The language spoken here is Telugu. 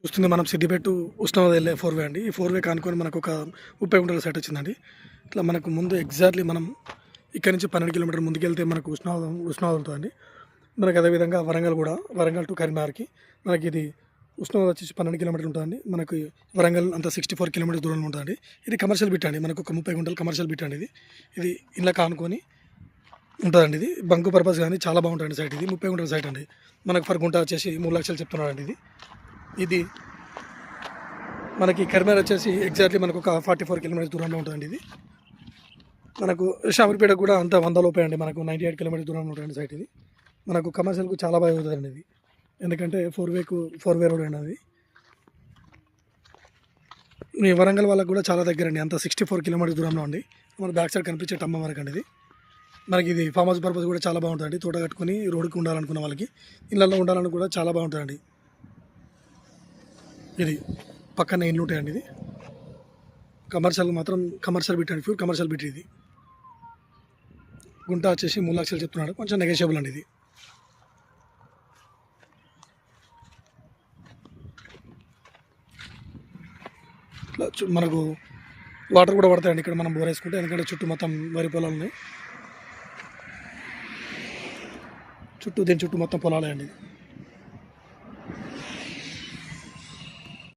చూస్తుంది మనం సిద్దిపేట ఉస్నాబాద్ వెళ్ళే 4 వే అండి. ఈ 4 వే కానుకొని మనకు ఒక 30 గుంటల సైట్ వచ్చిందండి. ఇట్లా మనకు ముందు ఎగ్జాక్ట్లీ మనం ఇక్కడ నుంచి 12 కిలోమీటర్ల ముందుకెళ్తే మనకు ఉస్నాబాద్ ఉంటుందండి. మనకు అదేవిధంగా వరంగల్ కూడా, వరంగల్ టు కరీంనగర్కి మనకి ఇది ఉస్నాబాద్ వచ్చేసి 12 కిలోమీటర్లు ఉంటుందండి. మనకి వరంగల్ అంతా 64 కిలోమీటర్స్ దూరంలో ఉంటుందండి. ఇది కమర్షియల్ బిట్ అండి, మనకు ఒక 30 గుంటలు కమర్షియల్ బిట్ అండి. ఇది ఇలా కానుకొని ఉంటుందండి. ఇది బంకు పర్పస్ కానీ చాలా బాగుంటుంది సైట్. ఇది 30 గుంటల సైట్ అండి. మనకు పర్ గుంట వచ్చేసి 3 లక్షలు చెప్తున్నాడండి. ఇది మనకి కరీంనగర్ వచ్చేసి ఎగ్జాక్ట్లీ మనకు ఒక 44 కిలోమీటర్స్ దూరంలో ఉంటుందండి. ఇది మనకు షామీర్పేట కూడా అంత 100 లోపే అండి. మనకు 98 కిలోమీటర్స్ దూరంలో ఉంటుంది సైట్. ఇది మనకు కమర్షియల్కు చాలా బాగా అవుతుందండి. ఇది ఎందుకంటే 4 వే రోడ్ అండి. అది మీ వరంగల్ వాళ్ళకు కూడా చాలా దగ్గర అండి. అంత 64 కిలోమీటర్స్ దూరంలో అండి. మన బ్యాక్ సైడ్ కనిపించే టమ్మ వరకు అండి. ఇది మనకి ఇది ఫామ్ హౌస్ పర్పస్ కూడా చాలా బాగుంటుందండి. తోట కట్టుకొని రోడ్డుకి ఉండాలనుకున్న వాళ్ళకి, ఇళ్ళల్లో ఉండాలని కూడా చాలా బాగుంటుందండి. ఇది పక్కనే ఇల్లు ఉంటాయండి. ఇది కమర్షియల్ మాత్రం కమర్షియల్ బిట్ అండి, ప్యూర్ కమర్షియల్ బిట్. ఇది గుంట వచ్చేసి 3 లక్షలు చెప్తున్నాడు, కొంచెం నెగోషియబుల్ అండి. ఇది మనకు వాటర్ కూడా పడతాయండి ఇక్కడ మనం బోర్ వేసుకుంటే, ఎందుకంటే చుట్టూ మొత్తం వరి పొలాలు ఉన్నాయి. దీని చుట్టూ మొత్తం పొలాలే అండి.